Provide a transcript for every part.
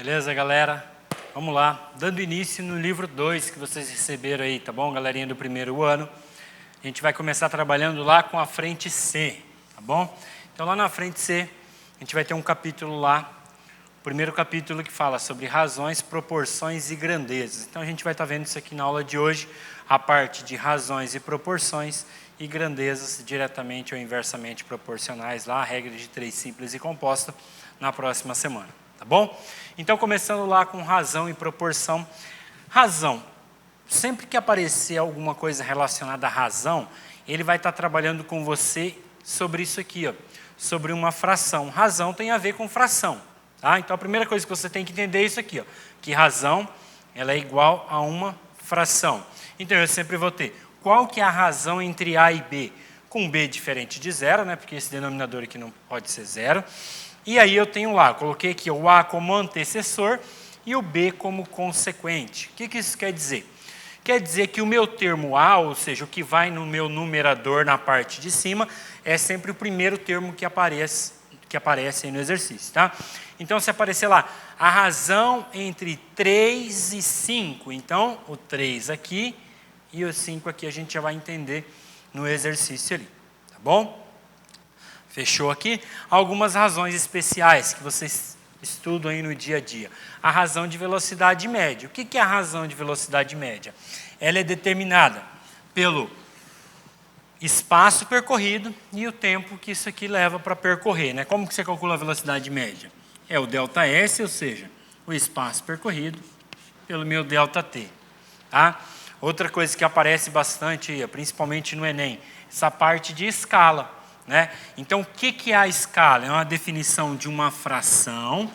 Beleza, galera? Vamos lá. Dando início no livro 2 que vocês receberam aí, tá bom, galerinha do primeiro ano? A gente vai começar trabalhando lá com a frente C, tá bom? Então, lá na frente C, a gente vai ter um capítulo lá, o primeiro capítulo que fala sobre razões, proporções e grandezas. Então, a gente vai estar vendo isso aqui na aula de hoje, a parte de razões e proporções e grandezas diretamente ou inversamente proporcionais, lá a regra de 3 simples e composta, na próxima semana, tá bom? Então, começando lá com razão e proporção. Razão. Sempre que aparecer alguma coisa relacionada à razão, ele vai estar trabalhando com você sobre isso aqui, ó, sobre uma fração. Razão tem a ver com fração. Tá? Então, a primeira coisa que você tem que entender é isso aqui, ó, que razão ela é igual a uma fração. Então, eu sempre vou ter qual que é a razão entre A e B? Com B diferente de zero, né, porque esse denominador aqui não pode ser zero. E aí eu tenho lá, coloquei aqui o A como antecessor e o B como consequente. O que isso quer dizer? Quer dizer que o meu termo A, ou seja, o que vai no meu numerador na parte de cima, é sempre o primeiro termo que aparece aí no exercício. Tá? Então, se aparecer lá, a razão entre 3 e 5, então o 3 aqui e o 5 aqui a gente já vai entender no exercício ali. Tá bom? Fechou aqui? Algumas razões especiais que vocês estudam aí no dia a dia. A razão de velocidade média. O que é a razão de velocidade média? Ela é determinada pelo espaço percorrido e o tempo que isso aqui leva para percorrer. Né? Como que você calcula a velocidade média? É o ΔS, ou seja, o espaço percorrido pelo meu ΔT. Tá? Outra coisa que aparece bastante, principalmente no Enem, essa parte de escala. Né? Então, o que é a escala? É uma definição de uma fração,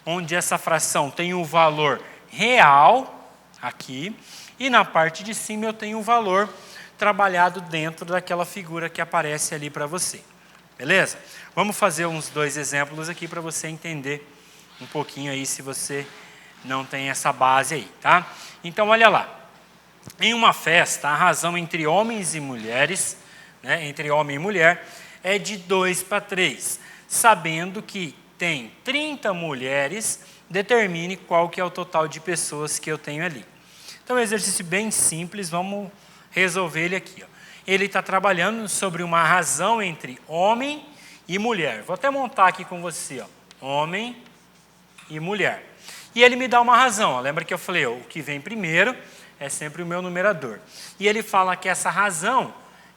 onde essa fração tem um valor real, aqui, e na parte de cima eu tenho um valor trabalhado dentro daquela figura que aparece ali para você. Beleza? Vamos fazer uns 2 exemplos aqui para você entender um pouquinho aí, se você não tem essa base aí, tá? Então, olha lá. Em uma festa, a razão entre homens e mulheres, né, entre homem e mulher, é de 2:3. Sabendo que tem 30 mulheres, determine qual que é o total de pessoas que eu tenho ali. Então, é um exercício bem simples, vamos resolver ele aqui. Ó. Ele está trabalhando sobre uma razão entre homem e mulher. Vou até montar aqui com você, ó, homem e mulher. E ele me dá uma razão. Ó. Lembra que eu falei, ó, o que vem primeiro é sempre o meu numerador. E ele fala que essa razão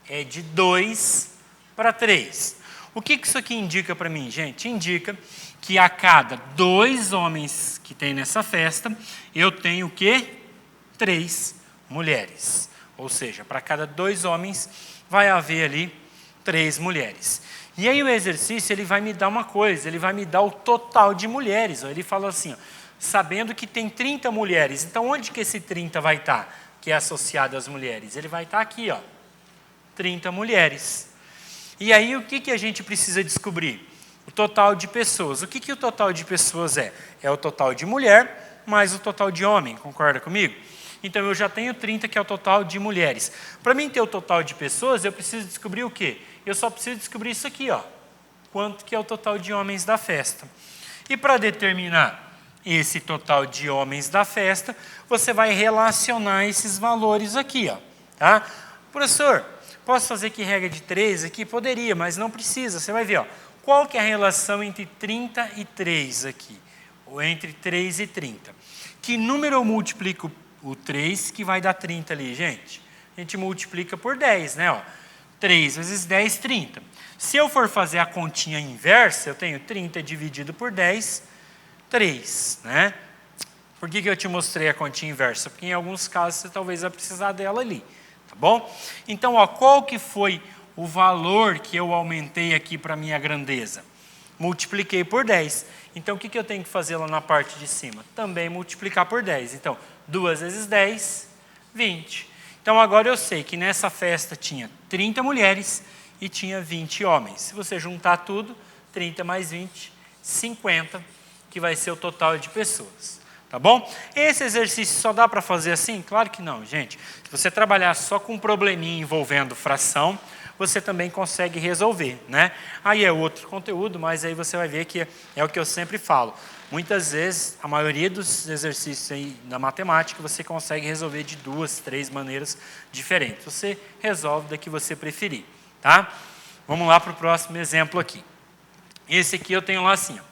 é de 2:3. O que isso aqui indica para mim, gente? Indica que a cada 2 homens que tem nessa festa, eu tenho o quê? 3 mulheres. Ou seja, para cada 2 homens, vai haver ali 3 mulheres. E aí o exercício, ele vai me dar uma coisa, ele vai me dar o total de mulheres. Ó. Ele fala assim, ó, sabendo que tem 30 mulheres, então onde que esse 30 vai estar, que é associado às mulheres? Ele vai estar aqui, ó, 30 mulheres. E aí, o que a gente precisa descobrir? O total de pessoas. O que o total de pessoas é? É o total de mulher mais o total de homem, concorda comigo? Então, eu já tenho 30, que é o total de mulheres. Para mim ter o total de pessoas, eu preciso descobrir o quê? Eu só preciso descobrir isso aqui, ó. Quanto que é o total de homens da festa. E para determinar esse total de homens da festa, você vai relacionar esses valores aqui, ó. Tá? Professor, posso fazer aqui regra de 3 aqui? Poderia, mas não precisa. Você vai ver, ó, qual que é a relação entre 30 e 3 aqui? Ou entre 3 e 30. Que número eu multiplico o 3 que vai dar 30 ali, gente? A gente multiplica por 10, né? Ó. 3 vezes 10, 30. Se eu for fazer a continha inversa, eu tenho 30 dividido por 10, 3, né? Por que eu te mostrei a continha inversa? Porque em alguns casos você talvez vai precisar dela ali. Tá bom? Então, ó, qual que foi o valor que eu aumentei aqui para a minha grandeza? Multipliquei por 10. Então, o que eu tenho que fazer lá na parte de cima? Também multiplicar por 10. Então, 2 vezes 10, 20. Então, agora eu sei que nessa festa tinha 30 mulheres e tinha 20 homens. Se você juntar tudo, 30 mais 20, 50, que vai ser o total de pessoas. Tá bom? Esse exercício só dá para fazer assim? Claro que não, gente. Se você trabalhar só com um probleminha envolvendo fração, você também consegue resolver, né? Aí é outro conteúdo, mas aí você vai ver que é o que eu sempre falo. Muitas vezes, a maioria dos exercícios aí da matemática, você consegue resolver de 2, 3 maneiras diferentes. Você resolve da que você preferir, tá? Vamos lá para o próximo exemplo aqui. Esse aqui eu tenho lá assim, ó.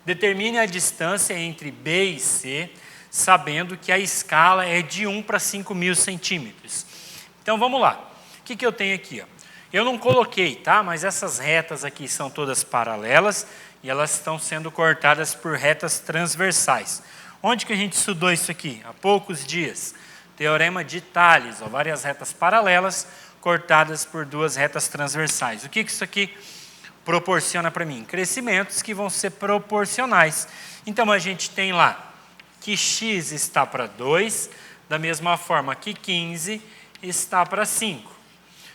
Determine a distância entre B e C, sabendo que a escala é de 1 para 5.000 centímetros. Então, vamos lá. O que eu tenho aqui? Ó? Eu não coloquei, tá? Mas essas retas aqui são todas paralelas e elas estão sendo cortadas por retas transversais. Onde que a gente estudou isso aqui? Há poucos dias. Teorema de Tales, ó, várias retas paralelas cortadas por duas retas transversais. O que isso aqui proporciona para mim? Crescimentos que vão ser proporcionais. Então, a gente tem lá que x está para 2, da mesma forma que 15 está para 5.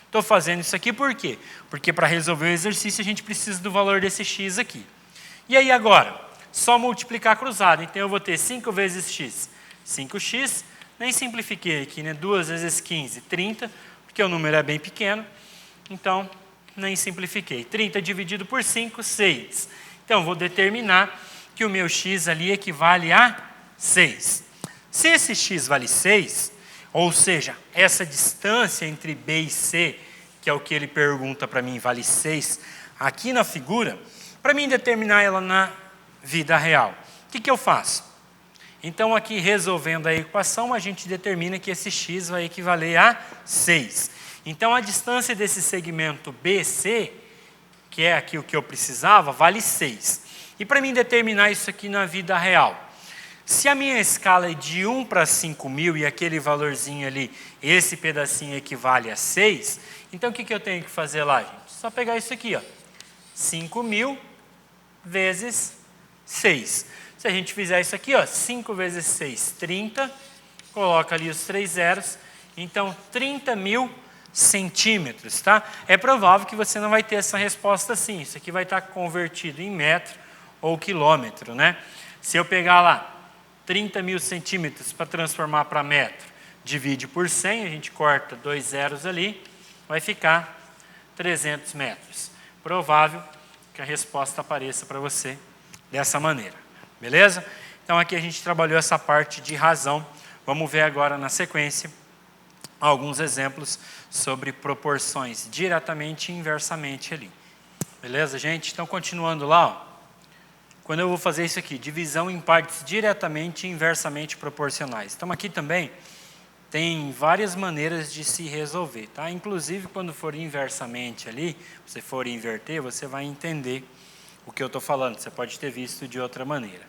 Estou fazendo isso aqui por quê? Porque para resolver o exercício a gente precisa do valor desse x aqui. E aí agora? Só multiplicar cruzado. Então eu vou ter 5 vezes x, 5x. Nem simplifiquei aqui, né? 2 vezes 15, 30, porque o número é bem pequeno. Então, nem simplifiquei. 30 dividido por 5, 6. Então, vou determinar que o meu x ali equivale a 6. Se esse x vale 6, ou seja, essa distância entre B e C, que é o que ele pergunta para mim, vale 6, aqui na figura, para mim determinar ela na vida real, o que eu faço? Então, aqui resolvendo a equação, a gente determina que esse x vai equivaler a 6. Então, a distância desse segmento BC, que é aqui o que eu precisava, vale 6. E para mim determinar isso aqui na vida real, se a minha escala é de 1 para 5.000 e aquele valorzinho ali, esse pedacinho equivale a 6, então o que eu tenho que fazer lá, gente? Só pegar isso aqui, ó, 5.000 vezes 6. Se a gente fizer isso aqui, ó, 5 vezes 6, 30, coloca ali os 3 zeros, então 30.000 centímetros, tá? É provável que você não vai ter essa resposta assim, isso aqui vai estar convertido em metro ou quilômetro, né? Se eu pegar lá 30.000 centímetros para transformar para metro, divide por 100, a gente corta 2 zeros ali, vai ficar 300 metros. Provável que a resposta apareça para você dessa maneira, beleza? Então aqui a gente trabalhou essa parte de razão. Vamos ver agora na sequência alguns exemplos sobre proporções diretamente e inversamente ali. Beleza, gente? Então continuando lá, ó. Quando eu vou fazer isso aqui, divisão em partes diretamente e inversamente proporcionais. Então aqui também tem várias maneiras de se resolver, tá? Inclusive quando for inversamente ali, você for inverter, você vai entender o que eu estou falando. Você pode ter visto de outra maneira.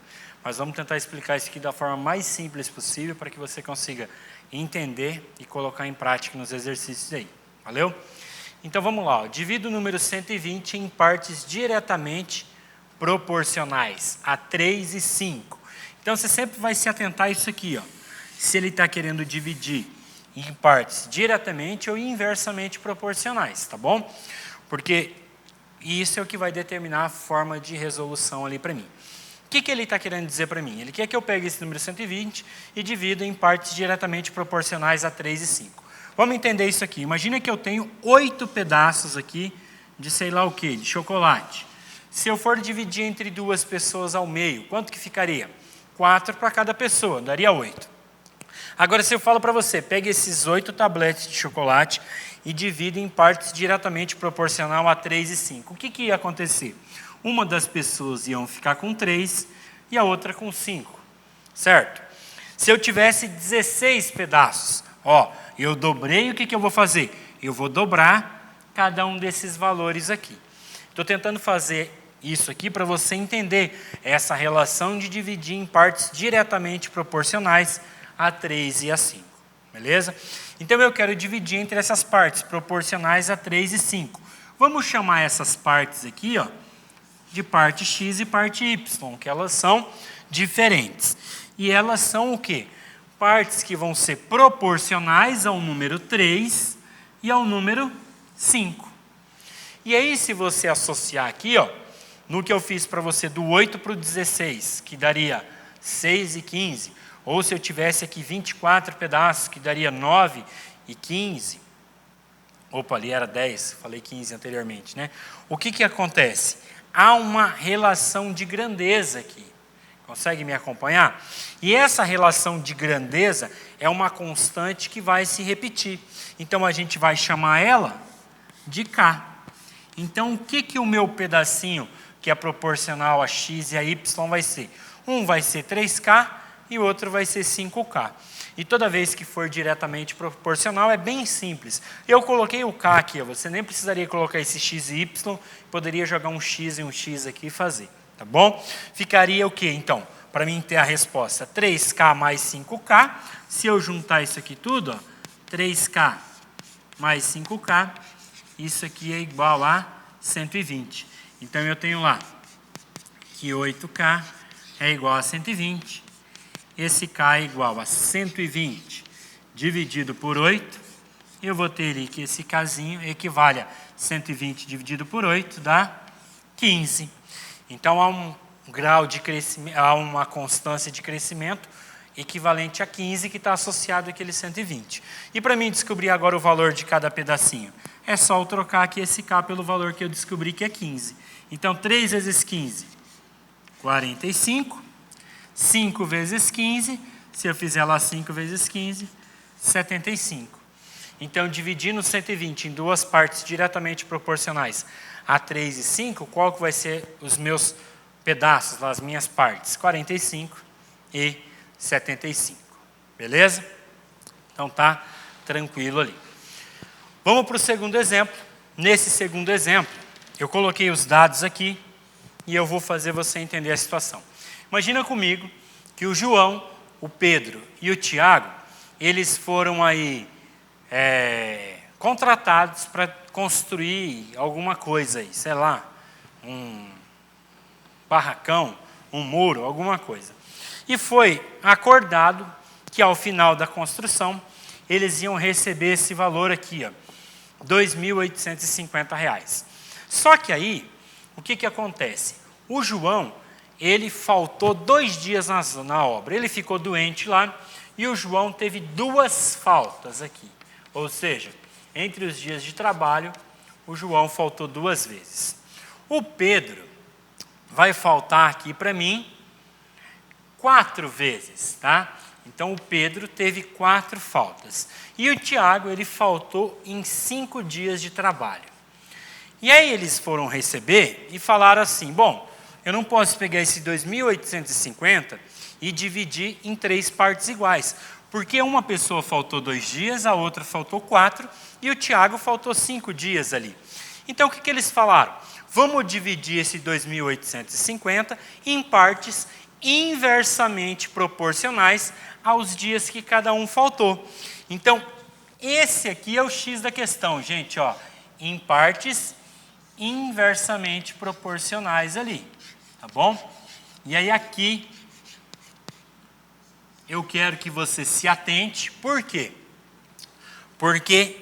Mas vamos tentar explicar isso aqui da forma mais simples possível para que você consiga entender e colocar em prática nos exercícios aí. Valeu? Então vamos lá. Ó. Divido o número 120 em partes diretamente proporcionais a 3 e 5. Então você sempre vai se atentar a isso aqui, ó. Se ele está querendo dividir em partes diretamente ou inversamente proporcionais, tá bom? Porque isso é o que vai determinar a forma de resolução ali para mim. O que ele está querendo dizer para mim? Ele quer que eu pegue esse número 120 e divida em partes diretamente proporcionais a 3 e 5. Vamos entender isso aqui. Imagina que eu tenho 8 pedaços aqui de sei lá o que, de chocolate. Se eu for dividir entre duas pessoas ao meio, quanto que ficaria? 4 para cada pessoa, daria 8. Agora, se eu falo para você, pegue esses 8 tabletes de chocolate e divida em partes diretamente proporcional a 3 e 5. O que ia acontecer? Uma das pessoas iam ficar com 3 e a outra com 5, certo? Se eu tivesse 16 pedaços, ó, eu dobrei, o que eu vou fazer? Eu vou dobrar cada um desses valores aqui. Estou tentando fazer isso aqui para você entender essa relação de dividir em partes diretamente proporcionais a 3 e a 5, beleza? Então eu quero dividir entre essas partes proporcionais a 3 e 5. Vamos chamar essas partes aqui, ó, de parte x e parte y, que elas são diferentes. E elas são o quê? Partes que vão ser proporcionais ao número 3 e ao número 5. E aí, se você associar aqui, ó, no que eu fiz para você do 8 para o 16, que daria 6 e 15, ou se eu tivesse aqui 24 pedaços, que daria 9 e 15, Opa, ali era 10, falei 15 anteriormente, né? O que acontece? Há uma relação de grandeza aqui. Consegue me acompanhar? E essa relação de grandeza é uma constante que vai se repetir. Então, a gente vai chamar ela de K. Então, o que o meu pedacinho, que é proporcional a x e a y, vai ser? Um vai ser 3K e o outro vai ser 5K. E toda vez que for diretamente proporcional, é bem simples. Eu coloquei o K aqui, você nem precisaria colocar esse x e y, poderia jogar um x e um x aqui e fazer, tá bom? Ficaria o quê, então? Para mim ter a resposta, 3K mais 5K. Se eu juntar isso aqui tudo, ó, 3K mais 5K, isso aqui é igual a 120. Então, eu tenho lá que 8K é igual a 120. Esse K é igual a 120 dividido por 8. Eu vou ter ali que esse Kzinho equivale a 120 dividido por 8, dá 15. Então, há um grau de crescimento, há uma constância de crescimento equivalente a 15 que está associado àquele 120. E para mim descobrir agora o valor de cada pedacinho, é só eu trocar aqui esse K pelo valor que eu descobri que é 15. Então, 3 vezes 15, 45. 5 vezes 15, se eu fizer lá 5 vezes 15, 75. Então, dividindo 120 em duas partes diretamente proporcionais a 3 e 5, qual que vai ser os meus pedaços, as minhas partes? 45 e 75. Beleza? Então, tá tranquilo ali. Vamos para o segundo exemplo. Nesse segundo exemplo, eu coloquei os dados aqui e eu vou fazer você entender a situação. Imagina comigo que o João, o Pedro e o Tiago, eles foram aí contratados para construir alguma coisa aí, sei lá, um barracão, um muro, alguma coisa. E foi acordado que ao final da construção, eles iam receber esse valor aqui, ó, R$ 2.850. Só que aí, o que acontece? O João, ele faltou 2 dias na obra. Ele ficou doente lá e o João teve 2 faltas aqui. Ou seja, entre os dias de trabalho, o João faltou 2 vezes. O Pedro vai faltar aqui para mim 4 vezes, tá? Então, o Pedro teve 4 faltas. E o Tiago, ele faltou em 5 dias de trabalho. E aí eles foram receber e falaram assim, bom, eu não posso pegar esse 2.850 e dividir em 3 partes iguais, porque uma pessoa faltou 2 dias, a outra faltou 4 e o Tiago faltou 5 dias ali. Então, o que eles falaram? Vamos dividir esse 2.850 em partes inversamente proporcionais aos dias que cada um faltou. Então, esse aqui é o X da questão, gente, ó, em partes inversamente proporcionais ali. Tá bom? E aí aqui, eu quero que você se atente. Por quê? Porque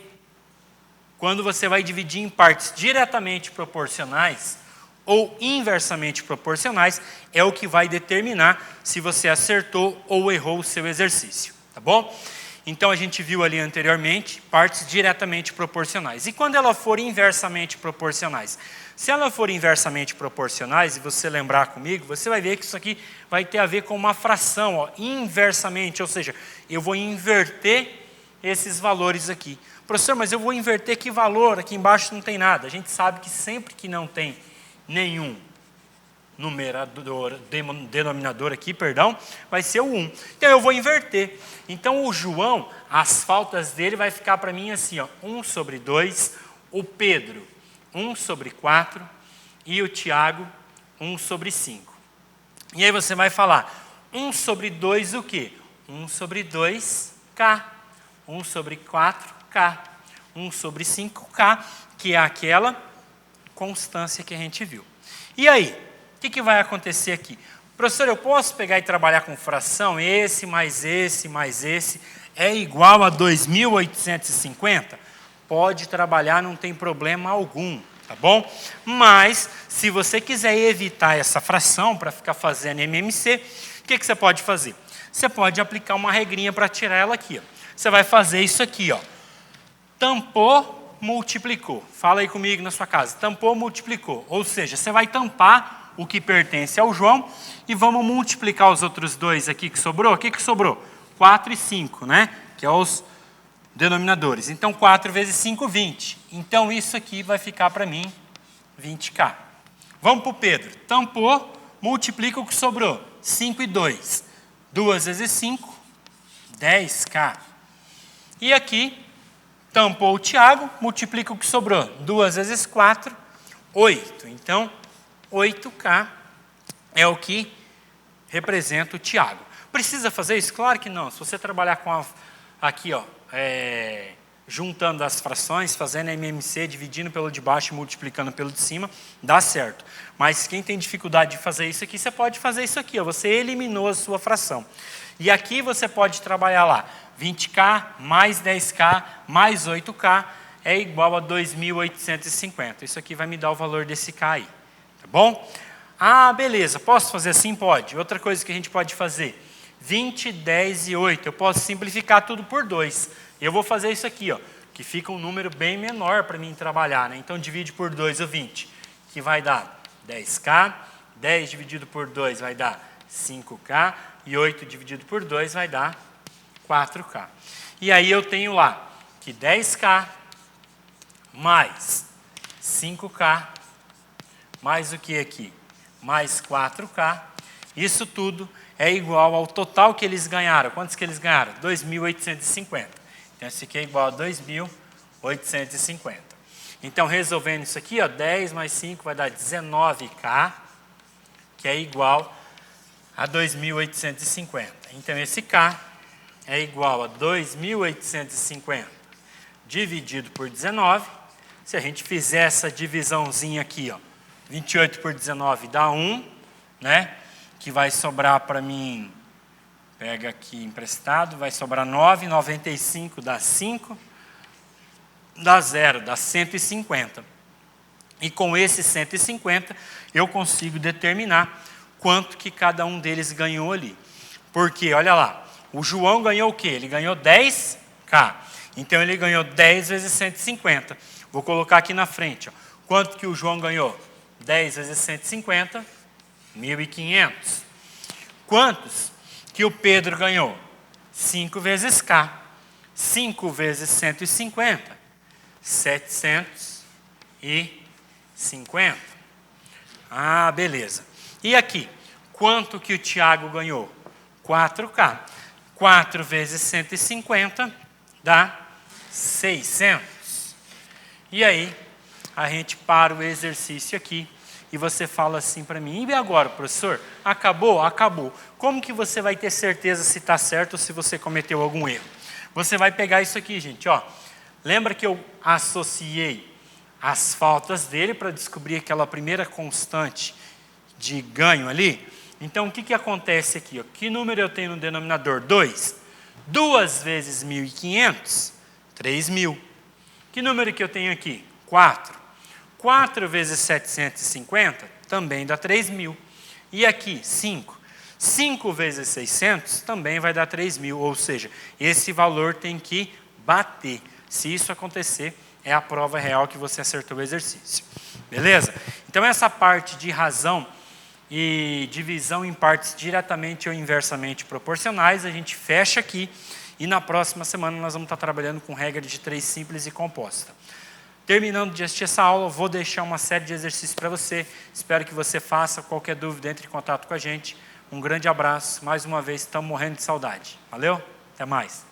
quando você vai dividir em partes diretamente proporcionais ou inversamente proporcionais, é o que vai determinar se você acertou ou errou o seu exercício. Tá bom? Então, a gente viu ali anteriormente partes diretamente proporcionais. E quando elas forem inversamente proporcionais? Se ela for inversamente proporcionais, e você lembrar comigo, você vai ver que isso aqui vai ter a ver com uma fração, ó, inversamente, ou seja, eu vou inverter esses valores aqui. Professor, mas eu vou inverter que valor? Aqui embaixo não tem nada. A gente sabe que sempre que não tem nenhum denominador aqui, perdão, vai ser o 1. Então, eu vou inverter. Então, o João, as faltas dele vai ficar para mim assim, ó, 1 sobre 2, o Pedro, 1 sobre 4 e o Tiago, 1 sobre 5. E aí você vai falar, 1 sobre 2 o quê? 1 sobre 2K, 1 sobre 4K, 1 sobre 5K, que é aquela constância que a gente viu. E aí, o que vai acontecer aqui? Professor, eu posso pegar e trabalhar com fração? Esse mais esse mais esse é igual a 2.850? Pode trabalhar, não tem problema algum, tá bom? Mas, se você quiser evitar essa fração para ficar fazendo MMC, o que você pode fazer? Você pode aplicar uma regrinha para tirar ela aqui, ó. Você vai fazer isso aqui, ó. Tampou, multiplicou. Fala aí comigo na sua casa. Tampou, multiplicou. Ou seja, você vai tampar o que pertence ao João e vamos multiplicar os outros dois aqui que sobrou. O que sobrou? 4 e 5, né? Que é os denominadores. Então, 4 vezes 5, 20. Então, isso aqui vai ficar para mim 20K. Vamos para o Pedro. Tampou, multiplica o que sobrou. 5 e 2. 2 vezes 5, 10K. E aqui, tampou o Tiago, multiplica o que sobrou. 2 vezes 4, 8. Então, 8K é o que representa o Tiago. Precisa fazer isso? Claro que não. Se você trabalhar com aqui, ó, juntando as frações, fazendo MMC, dividindo pelo de baixo e multiplicando pelo de cima, dá certo. Mas quem tem dificuldade de fazer isso aqui, você pode fazer isso aqui. Ó, você eliminou a sua fração. E aqui você pode trabalhar lá. 20K mais 10K mais 8K é igual a 2.850. Isso aqui vai me dar o valor desse K aí. Tá bom? Ah, beleza. Posso fazer assim? Pode. Outra coisa que a gente pode fazer. 20, 10 e 8. Eu posso simplificar tudo por 2. Eu vou fazer isso aqui, ó, que fica um número bem menor para mim trabalhar, né? Então, divide por 2 o 20, que vai dar 10K. 10 dividido por 2 vai dar 5K. E 8 dividido por 2 vai dar 4K. E aí eu tenho lá que 10K mais 5K, mais o que aqui? Mais 4K. Isso tudo é igual ao total que eles ganharam. Quantos que eles ganharam? 2.850. Então, isso aqui é igual a 2.850. Então, resolvendo isso aqui, ó, 10 mais 5 vai dar 19K, que é igual a 2.850. Então, esse K é igual a 2.850 dividido por 19. Se a gente fizer essa divisãozinha aqui, ó, 28 por 19 dá 1, né? Que vai sobrar para mim, pega aqui emprestado, vai sobrar 9, 95 dá 5, dá 0, dá 150. E com esse 150, eu consigo determinar quanto que cada um deles ganhou ali. Porque, olha lá, o João ganhou o quê? Ele ganhou 10K. Então, ele ganhou 10 vezes 150. Vou colocar aqui na frente. Ó. Quanto que o João ganhou? 10 vezes 150, 1.500. Quantos que o Pedro ganhou? 5 vezes K. 5 vezes 150, 750. Ah, beleza. E aqui, quanto que o Tiago ganhou? 4K. 4 vezes 150 dá 600. E aí, a gente para o exercício aqui e você fala assim para mim, e agora, professor? Acabou? Acabou. Como que você vai ter certeza se está certo ou se você cometeu algum erro? Você vai pegar isso aqui, gente, ó. Lembra que eu associei as faltas dele para descobrir aquela primeira constante de ganho ali? Então, o que acontece aqui? Ó? Que número eu tenho no denominador? 2. 2 vezes 1.500, 3.000. Que número que eu tenho aqui? 4. 4 vezes 750 também dá 3.000. E aqui, 5. 5 vezes 600 também vai dar 3.000. Ou seja, esse valor tem que bater. Se isso acontecer, é a prova real que você acertou o exercício. Beleza? Então, essa parte de razão e divisão em partes diretamente ou inversamente proporcionais, a gente fecha aqui. E na próxima semana nós vamos estar trabalhando com regra de 3 simples e composta. Terminando de assistir essa aula, eu vou deixar uma série de exercícios para você. Espero que você faça. Qualquer dúvida, entre em contato com a gente. Um grande abraço. Mais uma vez, estamos morrendo de saudade. Valeu? Até mais.